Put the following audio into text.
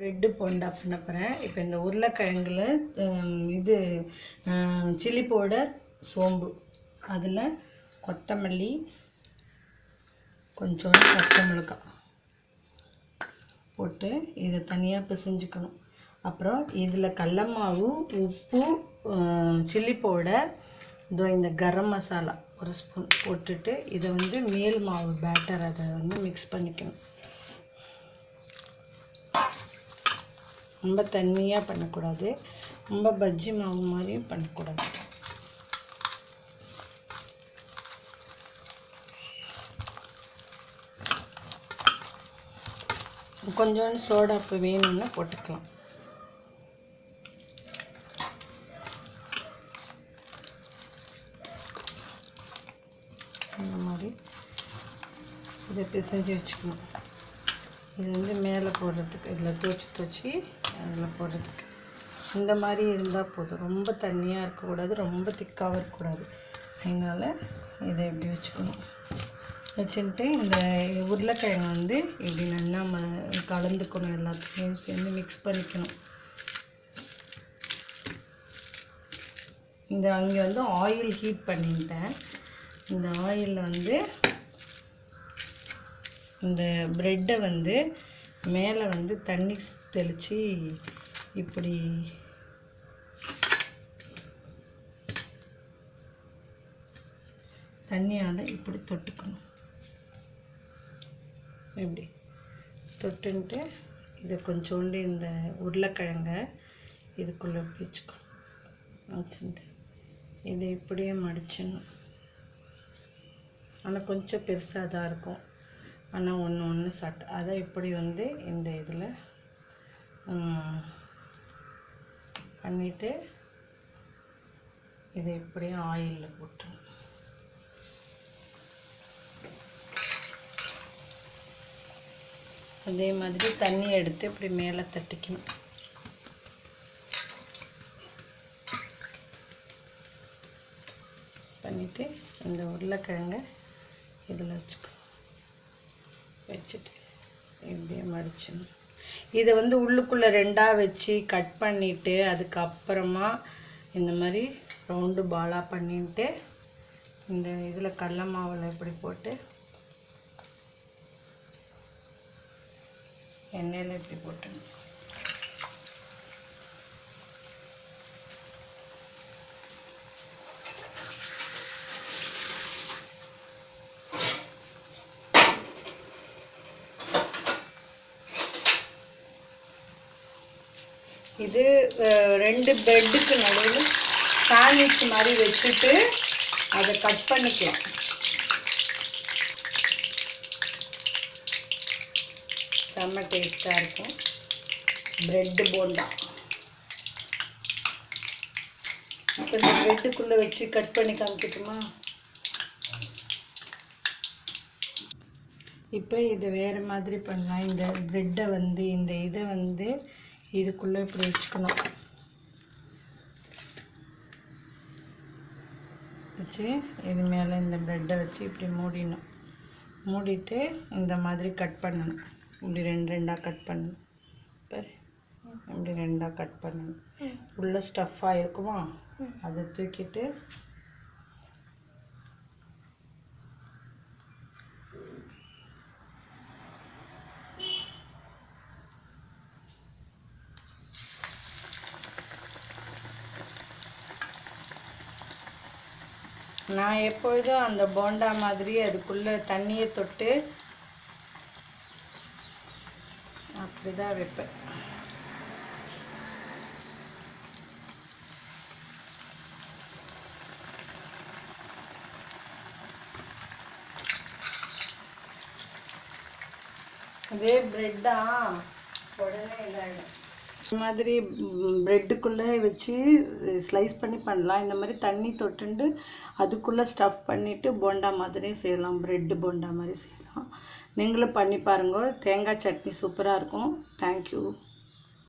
Bread bonda பண்ண போகிறேன். இப்போ இந்த உருளைக்கிழங்குல இது சில்லி பவுடர், சோம்பு, அதில் கொத்தமல்லி, கொஞ்சோண்டு பச்சை மிளகாய் போட்டு இதை தனியாக பிசைஞ்சுக்கணும். அப்புறம் இதில் கடல மாவு, உப்பு, சில்லி பவுடர், இந்த கரம் மசாலா ஒரு ஸ்பூன் போட்டுட்டு இதை மேல் மாவு பேட்டர் அதை மிக்ஸ் பண்ணிக்கணும். ரொம்ப தண்ணியாக பண்ணக்கூடாது, ரொம்ப பஜ்ஜி மாவு மாதிரியும் பண்ணக்கூடாது. கொஞ்சோண்டு சோடா இப்போ வேணும்னா போட்டுக்கலாம். இந்த மாதிரி இதை பிசைஞ்சு வச்சுக்கணும். இது மேலே போடுறதுக்கு, இதில் தோச்சி அதில் போடுறதுக்கு இந்த மாதிரி இருந்தால் போதும். ரொம்ப தண்ணியாக இருக்கக்கூடாது, ரொம்ப திக்காகவும் இருக்கக்கூடாது. அதனால் இதை இப்படி வச்சுக்கணும். வச்சுட்டு இந்த உருளைக்கிழங்கு இப்படி நல்லா கலந்துக்கணும், எல்லாத்தையும் சேர்ந்து மிக்ஸ் பண்ணிக்கணும். இந்த அங்கே ஆயில் ஹீட் பண்ணிட்டேன். இந்த ஆயிலில் இந்த ப்ரெட்டை மேலே தண்ணி தெளித்து இப்படி தண்ணியால் இப்படி தொட்டுக்கணும். இப்படி தொட்டுன்ட்டு இதை கொஞ்சோண்டு இந்த உருளைக்கிழங்க இதுக்குள்ளே வச்சுக்கணும். வச்சுட்டு இதை இப்படியே மடிச்சிடணும். ஆனால் கொஞ்சம் பெருசாக தான் இருக்கும், ஆனால் ஒன்று சாப்பிட்டு அதை இப்படி இந்த இதில் பண்ணிவிட்டு இதை இப்படியே ஆயிலில் போட்டுருணும். அதே மாதிரி தண்ணி எடுத்து இப்படி மேலே தட்டிக்கணும். பண்ணிவிட்டு இந்த உருளைக்கிழங்க இதில் வச்சுட்டு இப்படியே மடிச்சிடணும். இதை உள்ளுக்குள்ளே ரெண்டாக வச்சு கட் பண்ணிவிட்டு அதுக்கப்புறமா இந்த மாதிரி ரவுண்டு பாலாக பண்ணிட்டு இந்த இதில் கடல மாவில் இப்படி போட்டு எண்ணெயில் இப்படி போட்டுடணும். இது 2 ப்ரெட்டுக்கு நடுவில் சாண்ட்விச் மாதிரி வச்சுட்டு அதை கட் பண்ணிக்கலாம். செம்ம டேஸ்ட்டாக இருக்கும் ப்ரெட்டு போண்டா. இப்போ இந்த ப்ரெட்டுக்குள்ளே வச்சு கட் பண்ணி காமிக்கட்டுமா? இப்போ இதை வேறு மாதிரி பண்ணலாம். இந்த ப்ரெட்டை இந்த இதை இதுக்குள்ளே இப்படி வச்சுக்கணும். வச்சு இது மேலே இந்த ப்ரெட்டை வச்சு இப்படி மூடிடணும். மூடிட்டு இந்த மாதிரி கட் பண்ணணும். இப்படி 2 கட் பண்ணணும். இப்போ இப்படி 2 கட் பண்ணணும். உள்ளே ஸ்டஃப்பாக இருக்குமா அதை தூக்கிட்டு நான் எப்பொழுதும் அந்த போண்டா மாதிரி அதுக்குள்ளே தண்ணியை தொட்டு அப்படி தான் வைப்பேன். அதே ப்ரெட்டா உடனே இதாகிடும். இந்த மாதிரி ப்ரெட்டுக்குள்ளே வச்சு ஸ்லைஸ் பண்ணி பண்ணலாம். இந்த மாதிரி தண்ணி தொட்டுண்டு அதுக்குள்ளே ஸ்டஃப் பண்ணிவிட்டு போண்டா மாதிரி செய்யலாம். ப்ரெட்டு போண்டா மாதிரி செய்யலாம். நீங்களும் பண்ணி பாருங்கள். தேங்காய் சட்னி சூப்பராக இருக்கும். தேங்க்யூ.